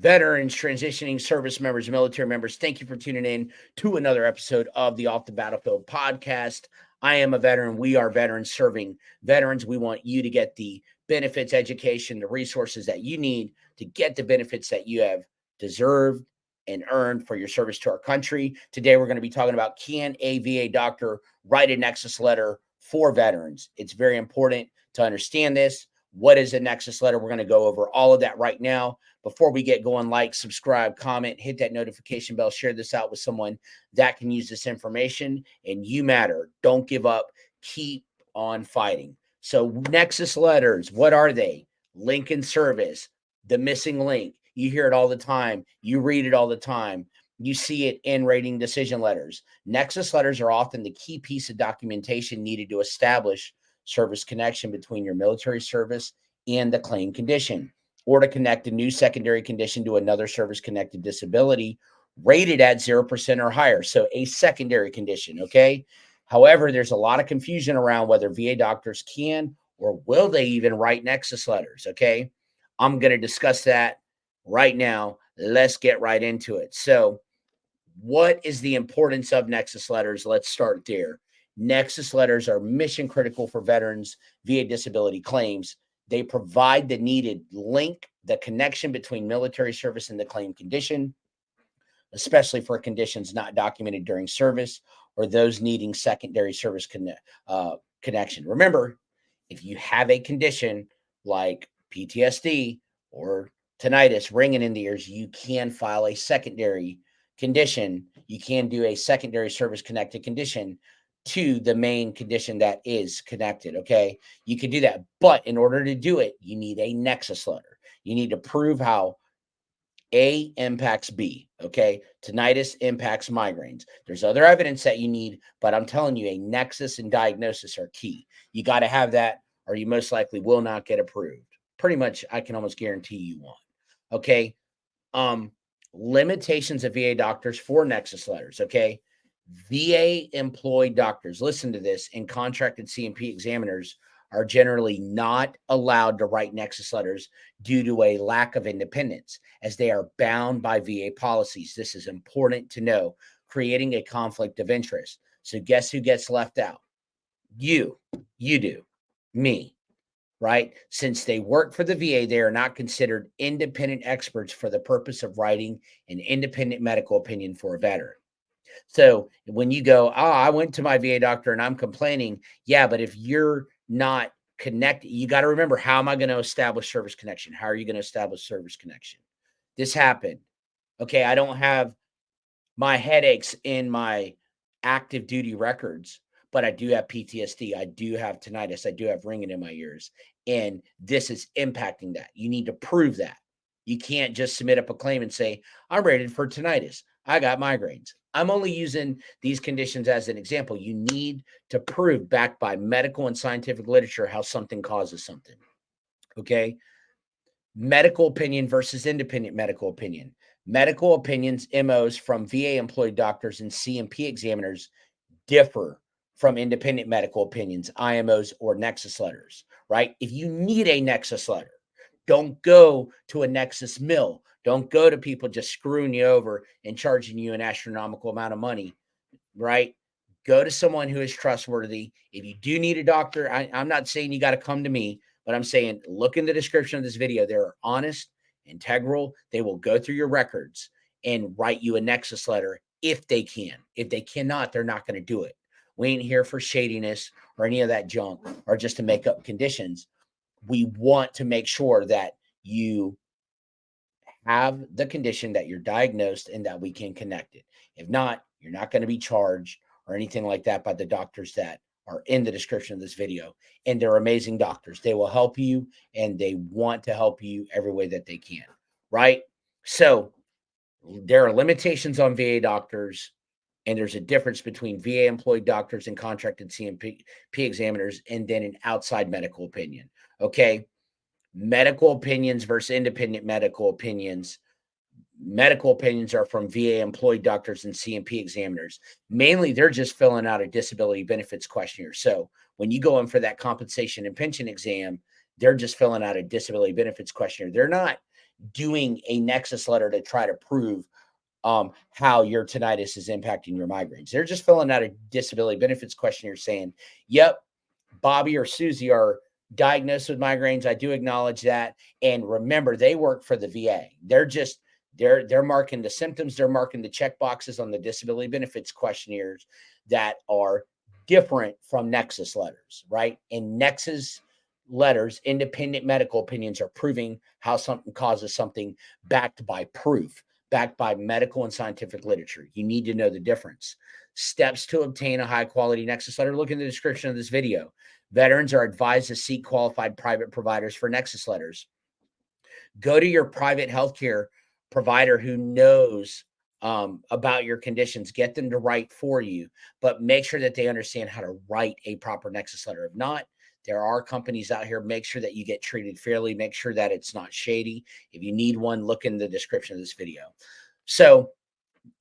Veterans, transitioning service members, military members, thank you for tuning in to another episode of the Off the Battlefield podcast. I am a veteran. We are veterans serving veterans. We want you to get the benefits, education, the resources that you need to get the benefits that you have deserved and earned for your service to our country. Today, we're going to be talking about, can a VA doctor write a Nexus letter for veterans? It's very important to understand this. What is a Nexus letter? We're going to go over all of that right now. Before we get going, like, subscribe, comment, hit that notification bell, share this out with someone that can use this information. And you matter. Don't give up. Keep on fighting. So Nexus letters, what are they? Link in service, the missing link. You hear it all the time. You read it all the time. You see it in rating decision letters. Nexus letters are often the key piece of documentation needed to establish service connection between your military service and the claim condition, or to connect a new secondary condition to another service-connected disability rated at 0% or higher. So a secondary condition, okay? However, there's a lot of confusion around whether VA doctors can or will they even write Nexus letters, okay? I'm going to discuss that right now. Let's get right into it. So what is the importance of Nexus letters? Let's start there. Nexus letters are mission critical for veterans VA disability claims. They provide the needed link, the connection between military service and the claim condition, especially for conditions not documented during service or those needing secondary service connection. Remember, if you have a condition like PTSD or tinnitus, ringing in the ears, you can file a secondary condition. You can do a secondary service connected condition to the main condition that is connected, okay? You can do that, but in order to do it, you need a Nexus letter. You need to prove how A impacts B, okay? Tinnitus impacts migraines. There's other evidence that you need, but I'm telling you, a Nexus and diagnosis are key. You got to have that, or you most likely will not get approved. Pretty much, I can almost guarantee you won't, okay? Limitations of VA doctors for Nexus letters, okay? VA employed doctors, listen to this, and contracted C&P examiners are generally not allowed to write Nexus letters due to a lack of independence, as they are bound by VA policies. This is important to know, creating a conflict of interest. So guess who gets left out? You do, me, right? Since they work for the VA, they are not considered independent experts for the purpose of writing an independent medical opinion for a veteran. So when you go, I went to my VA doctor and I'm complaining. Yeah, but if you're not connected, you got to remember, how am I going to establish service connection? How are you going to establish service connection? This happened. Okay, I don't have my headaches in my active duty records, but I do have PTSD. I do have tinnitus. I do have ringing in my ears. And this is impacting that. You need to prove that. You can't just submit up a claim and say, I'm rated for tinnitus. I got migraines. I'm only using these conditions as an example. You need to prove, backed by medical and scientific literature, how something causes something. Okay. Medical opinion versus independent medical opinion. Medical opinions, IMOs from VA employed doctors and C&P examiners differ from independent medical opinions, IMOs, or Nexus letters, right? If you need a Nexus letter, don't go to a Nexus mill. Don't go to people just screwing you over and charging you an astronomical amount of money, right? Go to someone who is trustworthy. If you do need a doctor, I'm not saying you got to come to me, but I'm saying look in the description of this video. They're honest, integral. They will go through your records and write you a Nexus letter if they can. If they cannot, they're not going to do it. We ain't here for shadiness or any of that junk or just to make up conditions. We want to make sure that you have the condition, that you're diagnosed, and that we can connect it. If not, you're not going to be charged or anything like that by the doctors that are in the description of this video. And they're amazing doctors. They will help you, and they want to help you every way that they can, right? So there are limitations on VA doctors, and there's a difference between VA employed doctors and contracted C&P examiners, and then an outside medical opinion, okay? Medical opinions versus independent medical opinions. Medical opinions are from VA employed doctors and C&P examiners. Mainly, they're just filling out a disability benefits questionnaire. So when you go in for that compensation and pension exam, they're just filling out a disability benefits questionnaire. They're not doing a nexus letter to try to prove how your tinnitus is impacting your migraines. They're just filling out a disability benefits questionnaire saying, yep, Bobby or Susie are diagnosed with migraines. I do acknowledge that. And remember, they work for the VA. They're marking the symptoms, they're marking the check boxes on the disability benefits questionnaires that are different from nexus letters, right? And nexus letters, independent medical opinions, are proving how something causes something, backed by proof, backed by medical and scientific literature. You need to know the difference. Steps to obtain a high quality nexus letter. Look in the description of this video. Veterans are advised to seek qualified private providers for nexus letters. Go to your private healthcare provider who knows about your conditions. Get them to write for you, but make sure that they understand how to write a proper nexus letter. If not, there are companies out here. Make sure that you get treated fairly. Make sure that it's not shady. If you need one, look in the description of this video. So,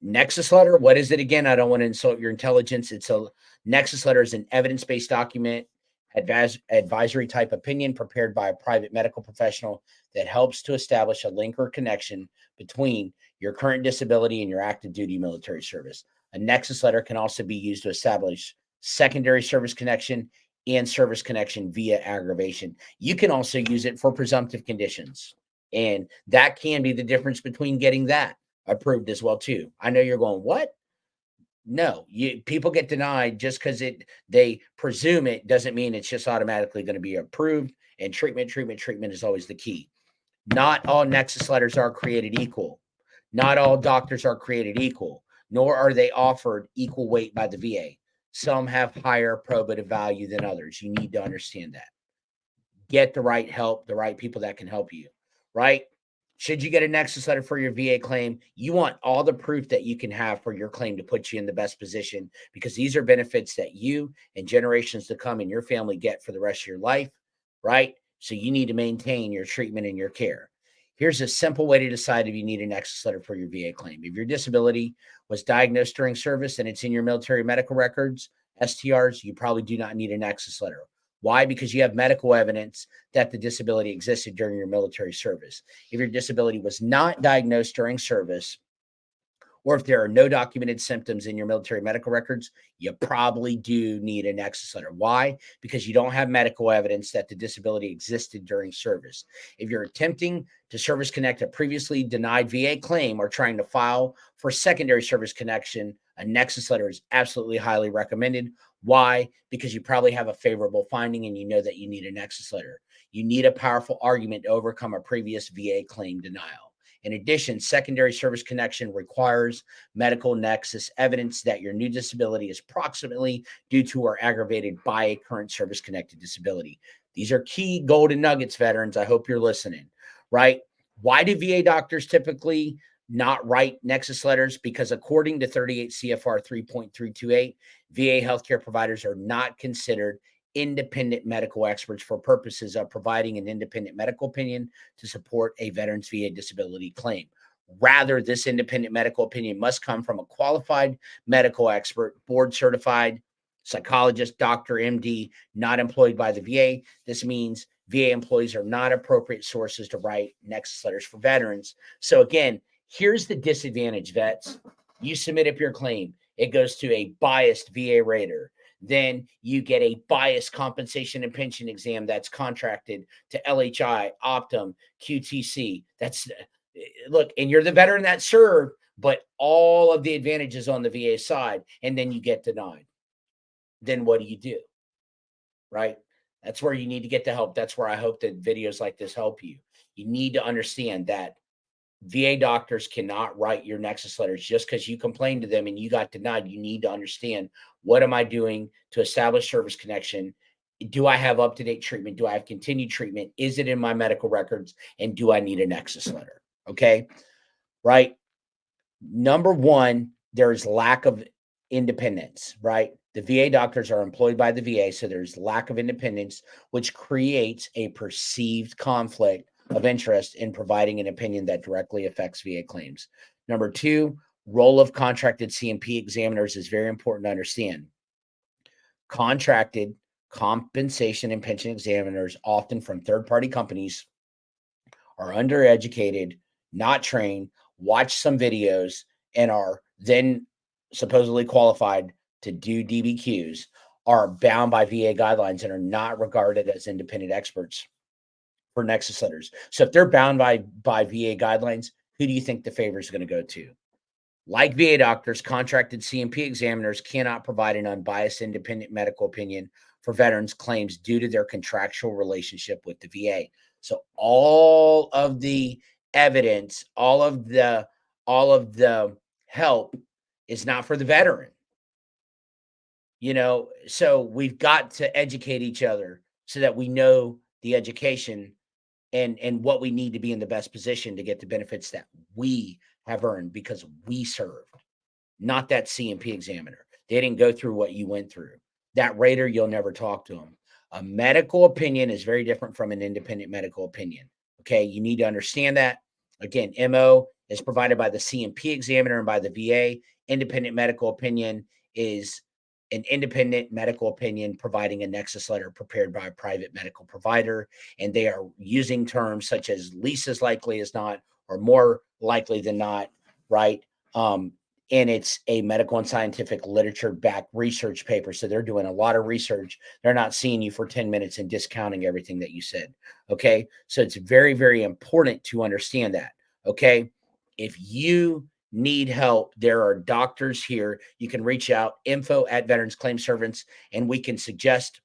nexus letter, what is it again? I don't want to insult your intelligence. It's a nexus letter is an evidence-based document, advisory type opinion prepared by a private medical professional that helps to establish a link or connection between your current disability and your active duty military service. A nexus letter can also be used to establish secondary service connection and service connection via aggravation. You can also use it for presumptive conditions. And that can be the difference between getting that approved as well too. I know you're going, what? No, people get denied just because they presume it doesn't mean it's just automatically going to be approved. And treatment is always the key. Not all nexus letters are created equal. Not all doctors are created equal, nor are they offered equal weight by the VA. Some have higher probative value than others. You need to understand that. Get the right help, the right people that can help you, right? Should you get a nexus letter for your VA claim, you want all the proof that you can have for your claim to put you in the best position, because these are benefits that you and generations to come in your family get for the rest of your life, right? So you need to maintain your treatment and your care. Here's a simple way to decide if you need a nexus letter for your VA claim. If your disability was diagnosed during service and it's in your military medical records, STRs, you probably do not need a nexus letter. Why? Because you have medical evidence that the disability existed during your military service. If your disability was not diagnosed during service, or if there are no documented symptoms in your military medical records, you probably do need a nexus letter. Why? Because you don't have medical evidence that the disability existed during service. If you're attempting to service connect a previously denied VA claim or trying to file for secondary service connection, a nexus letter is absolutely highly recommended. Why? Because you probably have a favorable finding and you know that you need a nexus letter. You need a powerful argument to overcome a previous VA claim denial. In addition, secondary service connection requires medical nexus evidence that your new disability is proximately due to or aggravated by a current service-connected disability. These are key golden nuggets, veterans. I hope you're listening, right? Why do VA doctors typically not write nexus letters? Because according to 38 CFR 3.328, VA healthcare providers are not considered independent medical experts for purposes of providing an independent medical opinion to support a veteran's VA disability claim. Rather, this independent medical opinion must come from a qualified medical expert, board certified psychologist, doctor, MD, not employed by the VA. This means VA employees are not appropriate sources to write nexus letters for veterans. So again, here's the disadvantage, vets. You submit up your claim. It goes to a biased VA rater. Then you get a biased compensation and pension exam that's contracted to LHI, Optum, QTC. Look, and you're the veteran that served, but all of the advantages on the VA side, and then you get denied. Then what do? Right? That's where you need to get the help. That's where I hope that videos like this help you. You need to understand that VA doctors cannot write your nexus letters just because you complained to them and you got denied. You need to understand, what am I doing to establish service connection? Do I have up-to-date treatment? Do I have continued treatment? Is it in my medical records? And do I need a nexus letter? Okay. Right. Number one, there's lack of independence, right? The VA doctors are employed by the VA, so there's lack of independence, which creates a perceived conflict of interest in providing an opinion that directly affects VA claims. Number two, role of contracted C&P examiners is very important to understand. Contracted compensation and pension examiners, often from third-party companies, are undereducated, not trained, watch some videos, and are then supposedly qualified to do DBQs are bound by VA guidelines and are not regarded as independent experts for Nexus letters. So if they're bound by VA guidelines, who do you think the favor is going to go to? Like VA doctors, contracted CMP examiners cannot provide an unbiased independent medical opinion for veterans' claims due to their contractual relationship with the VA. So all of the evidence, all of the help is not for the veteran. So we've got to educate each other so that we know the education and what we need to be in the best position to get the benefits that we have earned because we served, not that CMP examiner. They didn't go through what you went through. That rater, you'll never talk to them. A medical opinion is very different from an independent medical opinion. Okay, you need to understand that. Again, MO is provided by the CMP examiner and by the VA. Independent medical opinion is an independent medical opinion providing a nexus letter prepared by a private medical provider. And they are using terms such as least as likely as not, or more likely than not, right? And it's a medical and scientific literature backed research paper. So they're doing a lot of research. They're not seeing you for 10 minutes and discounting everything that you said. Okay. So it's very, very important to understand that. Okay. If you need help, there are doctors here. You can reach out, info@Veterans Claim Servants, and we can suggest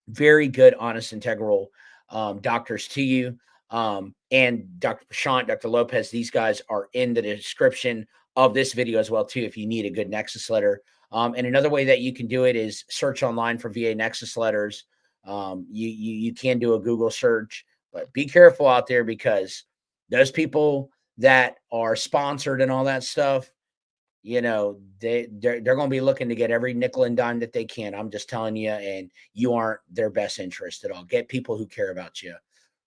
very good, honest, integral doctors to you. And Dr. Prashant, Dr. Lopez, these guys are in the description of this video as well, too, if you need a good Nexus letter. And another way that you can do it is search online for VA Nexus letters. You can do a Google search, but be careful out there because those people that are sponsored and all that stuff, they're going to be looking to get every nickel and dime that they can. I'm just telling you, and you aren't their best interest at all. Get people who care about you.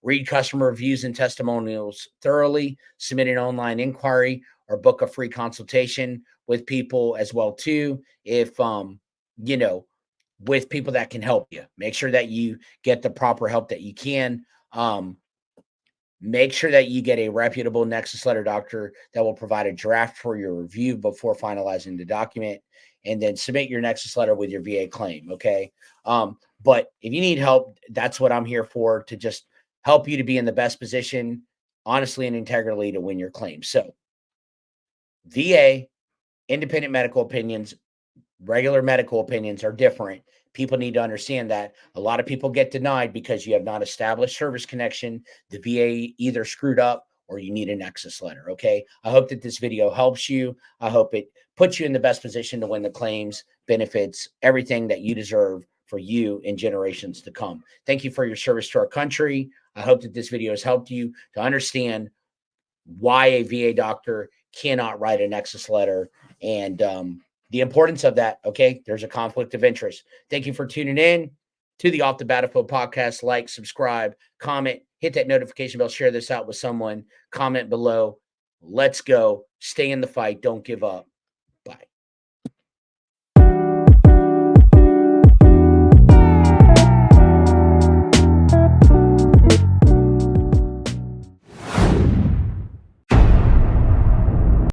Read customer reviews and testimonials thoroughly. Submit an online inquiry or book a free consultation with people as well too. If with people that can help you, make sure that you get the proper help that you can. Make sure that you get a reputable Nexus letter doctor that will provide a draft for your review before finalizing the document, and then submit your Nexus letter with your VA claim. Okay. But if you need help, that's what I'm here for, to just help you to be in the best position, honestly and integrally, to win your claim. So, VA, independent medical opinions, regular medical opinions are different. People need to understand that. A lot of people get denied because you have not established service connection. The VA either screwed up or you need a Nexus letter. Okay. I hope that this video helps you. I hope it puts you in the best position to win the claims, benefits, everything that you deserve for you in generations to come. Thank you for your service to our country. I hope that this video has helped you to understand why a VA doctor cannot write a Nexus letter and the importance of that. Okay. There's a conflict of interest. Thank you for tuning in to the Off the Battlefield podcast. Like, subscribe, comment, hit that notification bell, share this out with someone, comment below. Let's go. Stay in the fight. Don't give up.